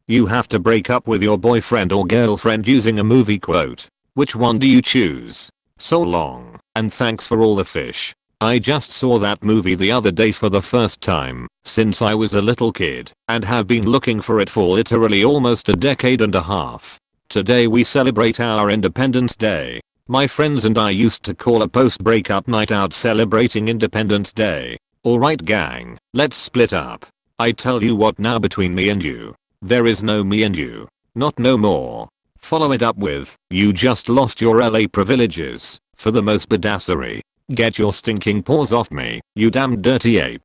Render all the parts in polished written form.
You have to break up with your boyfriend or girlfriend using a movie quote. Which one do you choose? So long, and thanks for all the fish. I just saw that movie the other day for the first time since I was a little kid and have been looking for it for literally almost a decade and a half. Today we celebrate our Independence Day. My friends and I used to call a post-breakup night out celebrating Independence Day. Alright gang, let's split up. I tell you what now, between me and you, there is no me and you. Not no more. Follow it up with, you just lost your LA privileges for the most badassery. Get your stinking paws off me, you damn dirty ape.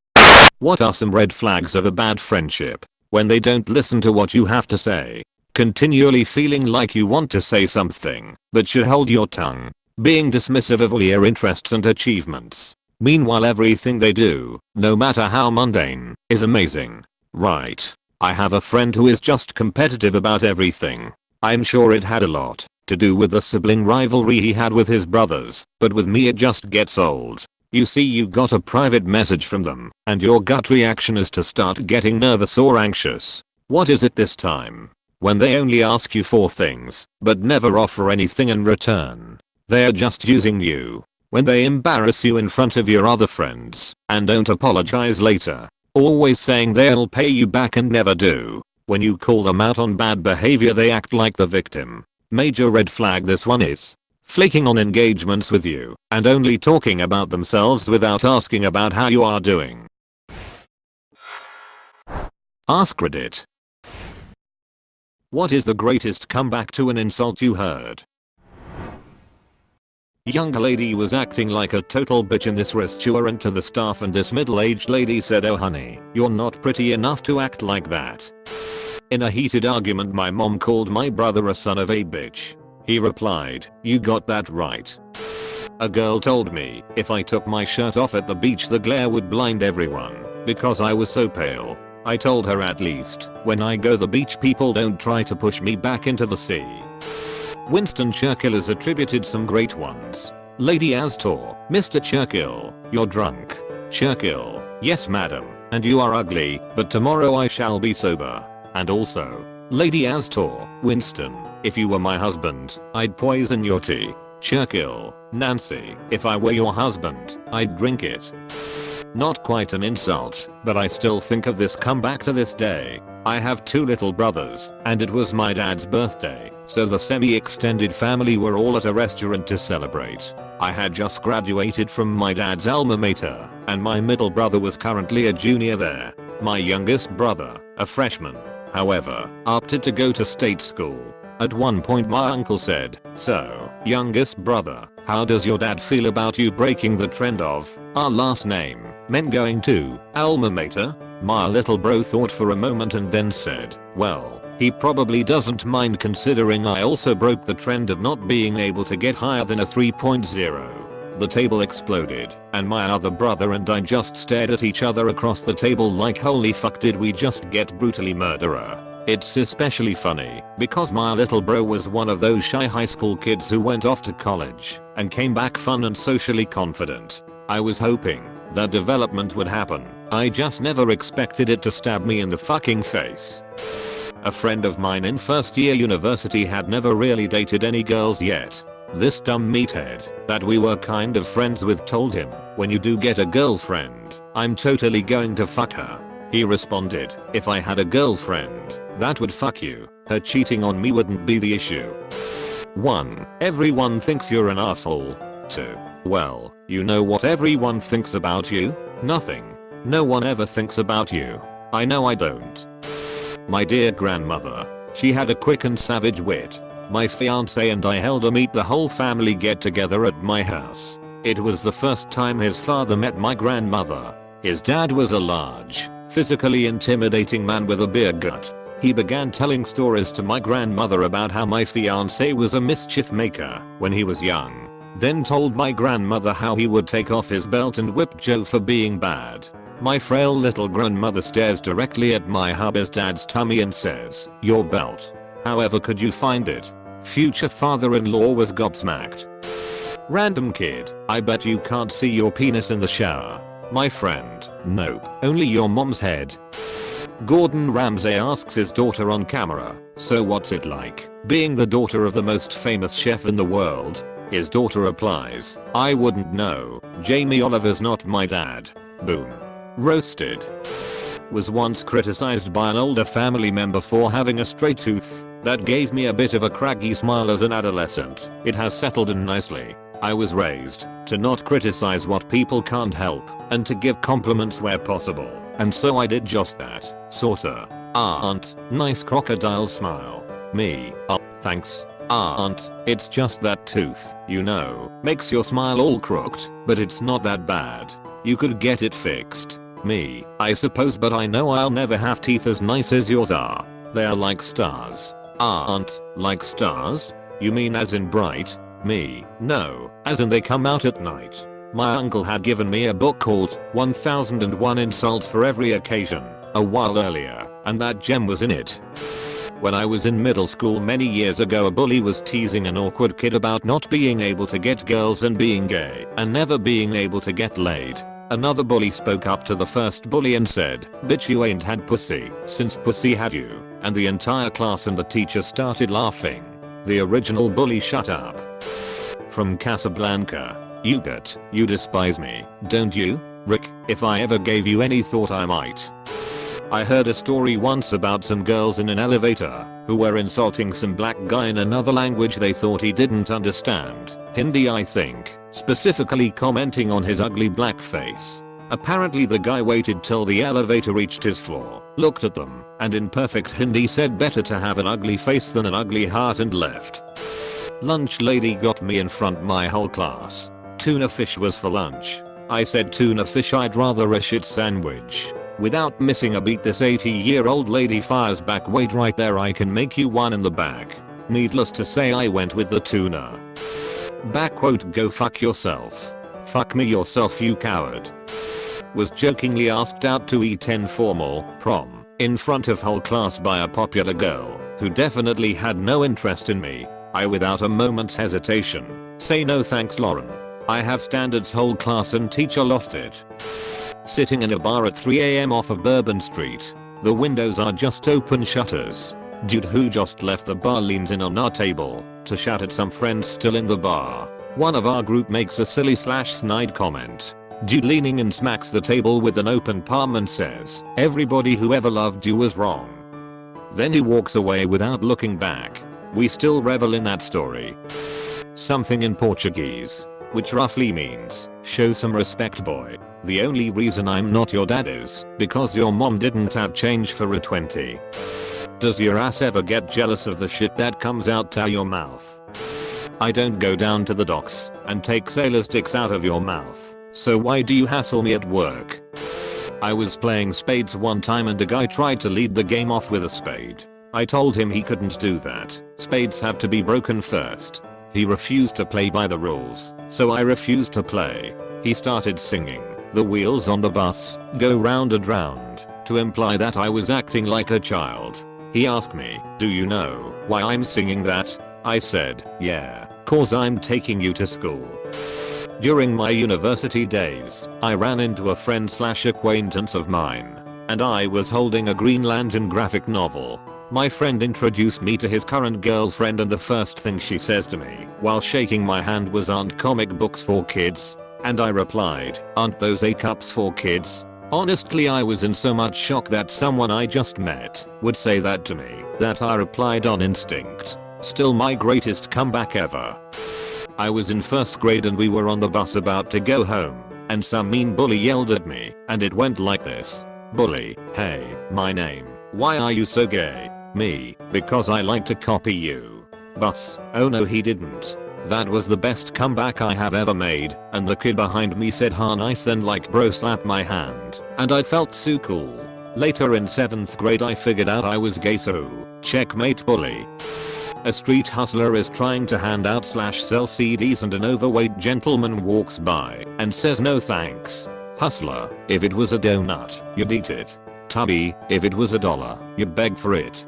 What are some red flags of a bad friendship? When they don't listen to what you have to say. Continually feeling like you want to say something, but should hold your tongue. Being dismissive of all your interests and achievements. Meanwhile everything they do, no matter how mundane, is amazing. Right. I have a friend who is just competitive about everything. I'm sure it had a lot to do with the sibling rivalry he had with his brothers, but with me it just gets old. You see, you got a private message from them, and your gut reaction is to start getting nervous or anxious. What is it this time? When they only ask you for things, but never offer anything in return. They're just using you. When they embarrass you in front of your other friends, and don't apologize later. Always saying they'll pay you back and never do. When you call them out on bad behavior they act like the victim. Major red flag this one is. Flaking on engagements with you, and only talking about themselves without asking about how you are doing. Ask Reddit. What is the greatest comeback to an insult you heard? Young lady was acting like a total bitch in this restaurant to the staff, and this middle-aged lady said, "Oh honey, you're not pretty enough to act like that." In a heated argument my mom called my brother a son of a bitch. He replied, "You got that right." A girl told me if I took my shirt off at the beach the glare would blind everyone because I was so pale. I told her at least when I go the beach people don't try to push me back into the sea. Winston Churchill has attributed some great ones. Lady Astor, Mr. Churchill, you're drunk. Churchill, yes madam, and you are ugly, but tomorrow I shall be sober. And also, Lady Astor, Winston, if you were my husband, I'd poison your tea. Churchill, Nancy, if I were your husband, I'd drink it. Not quite an insult, but I still think of this comeback to this day. I have two little brothers, and it was my dad's birthday, so the semi-extended family were all at a restaurant to celebrate. I had just graduated from my dad's alma mater, and my middle brother was currently a junior there. My youngest brother, a freshman, however, opted to go to state school. At one point my uncle said, "So, youngest brother, how does your dad feel about you breaking the trend of our last name men going to alma mater?" My little bro thought for a moment and then said, "Well, he probably doesn't mind considering I also broke the trend of not being able to get higher than a 3.0. The table exploded, and my other brother and I just stared at each other across the table like, holy fuck, did we just get brutally murderer? It's especially funny because my little bro was one of those shy high school kids who went off to college and came back fun and socially confident. I was hoping that development would happen. I just never expected it to stab me in the fucking face. A friend of mine in first year university had never really dated any girls yet. This dumb meathead that we were kind of friends with told him, "When you do get a girlfriend, I'm totally going to fuck her." He responded, "If I had a girlfriend that would fuck you, her cheating on me wouldn't be the issue." 1. Everyone thinks you're an asshole. 2. Well, you know what everyone thinks about you? Nothing. No one ever thinks about you. I know I don't. My dear grandmother. She had a quick and savage wit. My fiance and I held a meet the whole family get together at my house. It was the first time his father met my grandmother. His dad was a large, physically intimidating man with a beer gut. He began telling stories to my grandmother about how my fiance was a mischief maker when he was young. Then told my grandmother how he would take off his belt and whip Joe for being bad. My frail little grandmother stares directly at my hubby's dad's tummy and says, "Your belt. However could you find it?" Future father-in-law was gobsmacked. Random kid, I bet you can't see your penis in the shower. My friend, nope, only your mom's head. Gordon Ramsay asks his daughter on camera, so what's it like being the daughter of the most famous chef in the world? His daughter replies, I wouldn't know. Jamie Oliver's not my dad. Boom. Roasted. Was once criticized by an older family member for having a straight tooth. That gave me a bit of a craggy smile as an adolescent. It has settled in nicely. I was raised to not criticize what people can't help and to give compliments where possible. And so I did just that. Sorta. Aunt. Nice crocodile smile. Me. Oh, thanks. Aunt. It's just that tooth, you know, makes your smile all crooked, but it's not that bad. You could get it fixed. Me. I suppose, but I know I'll never have teeth as nice as yours are. They are like stars. Aunt. Like stars? You mean as in bright? Me. No, as in they come out at night. My uncle had given me a book called 1001 Insults for Every Occasion a while earlier, and that gem was in it. When I was in middle school many years ago, a bully was teasing an awkward kid about not being able to get girls and being gay and never being able to get laid. Another bully spoke up to the first bully and said, bitch, you ain't had pussy since pussy had you, and the entire class and the teacher started laughing. The original bully shut up. From Casablanca. Yugat, you despise me, don't you? Rick, if I ever gave you any thought I might. I heard a story once about some girls in an elevator who were insulting some black guy in another language they thought he didn't understand. Hindi, I think, specifically commenting on his ugly black face. Apparently the guy waited till the elevator reached his floor, looked at them, and in perfect Hindi said better to have an ugly face than an ugly heart and left. Lunch lady got me in front my whole class. Tuna fish was for lunch. I said tuna fish, I'd rather a shit sandwich. Without missing a beat, this 80-year-old lady fires back, wait right there, I can make you one in the back. Needless to say, I went with the tuna. Back quote, go fuck yourself. Fuck me yourself, you coward. Was jokingly asked out to eat informal prom in front of whole class by a popular girl who definitely had no interest in me. I, without a moment's hesitation, say no thanks, Lauren. I have standards, whole class and teacher lost it. Sitting in a bar at 3 AM off of Bourbon Street. The windows are just open shutters. Dude who just left the bar leans in on our table to shout at some friends still in the bar. One of our group makes a silly / snide comment. Dude leaning in smacks the table with an open palm and says, everybody who ever loved you was wrong. Then he walks away without looking back. We still revel in that story. Something in Portuguese, which roughly means, show some respect, boy. The only reason I'm not your dad is because your mom didn't have change for a 20. Does your ass ever get jealous of the shit that comes out your mouth? I don't go down to the docks and take sailor sticks out of your mouth, so why do you hassle me at work? I was playing spades one time and a guy tried to lead the game off with a spade. I told him he couldn't do that. Spades have to be broken first. He refused to play by the rules, so I refused to play. He started singing, "The wheels on the bus go round and round," to imply that I was acting like a child. He asked me, "Do you know why I'm singing that?" I said, "Yeah, 'cause I'm taking you to school." During my university days, I ran into a friend/acquaintance of mine, and I was holding a Green Lantern graphic novel. My friend introduced me to his current girlfriend and the first thing she says to me while shaking my hand was, "Aren't comic books for kids?" And I replied, "Aren't those A-cups for kids?" Honestly, I was in so much shock that someone I just met would say that to me that I replied on instinct. Still my greatest comeback ever. I was in first grade and we were on the bus about to go home, and some mean bully yelled at me, and it went like this. Bully, "Hey, my name. Why are you so gay?" Me, "Because I like to copy you." Bus, "Oh no he didn't." That was the best comeback I have ever made, and the kid behind me said, "Ha nice," then like bro slapped my hand, and I felt so cool. Later in 7th grade I figured out I was gay, so checkmate bully. A street hustler is trying to hand out / sell CDs and an overweight gentleman walks by and says, "No thanks." Hustler, "If it was a donut, you'd eat it." Tubby, "If it was $1, you'd beg for it."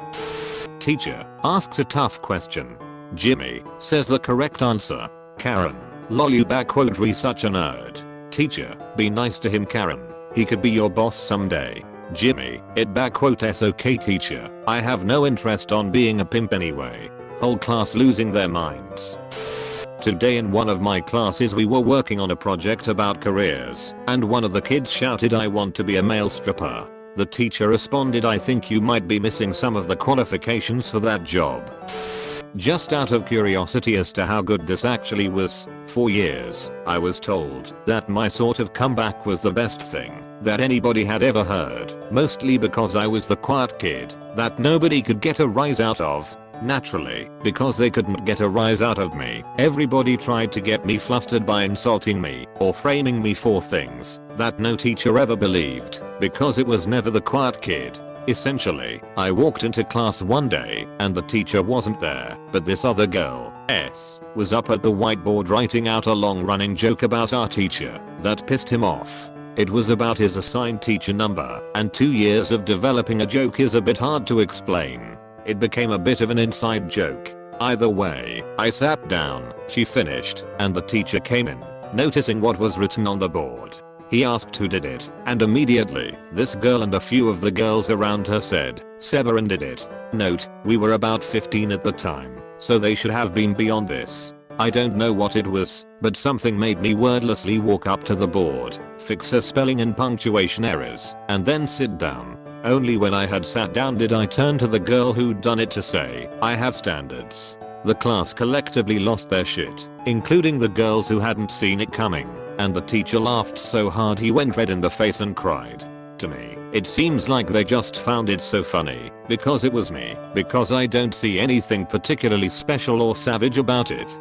Teacher asks a tough question. Jimmy says the correct answer. Karen, "Lol you backquote re such a nerd." Teacher, "Be nice to him, Karen. He could be your boss someday." Jimmy, it back quote okay teacher, I have no interest on being a pimp anyway. Whole class losing their minds. Today in one of my classes we were working on a project about careers, and one of the kids shouted, I want to be a male stripper. The teacher responded, I think you might be missing some of the qualifications for that job. Just out of curiosity as to how good this actually was, for years, I was told that my sort of comeback was the best thing that anybody had ever heard, mostly because I was the quiet kid that nobody could get a rise out of. Naturally, because they couldn't get a rise out of me, everybody tried to get me flustered by insulting me or framing me for things that no teacher ever believed, because it was never the quiet kid. Essentially, I walked into class one day and the teacher wasn't there, but this other girl, S, was up at the whiteboard writing out a long running joke about our teacher that pissed him off. It was about his assigned teacher number, and 2 years of developing a joke is a bit hard to explain. It became a bit of an inside joke. Either way, I sat down, she finished, and the teacher came in, noticing what was written on the board. He asked who did it, and immediately, this girl and a few of the girls around her said, Severin did it. Note, we were about 15 at the time, so they should have been beyond this. I don't know what it was, but something made me wordlessly walk up to the board, fix her spelling and punctuation errors, and then sit down. Only when I had sat down did I turn to the girl who'd done it to say, I have standards. The class collectively lost their shit, including the girls who hadn't seen it coming, and the teacher laughed so hard he went red in the face and cried. To me, it seems like they just found it so funny, because it was me, because I don't see anything particularly special or savage about it.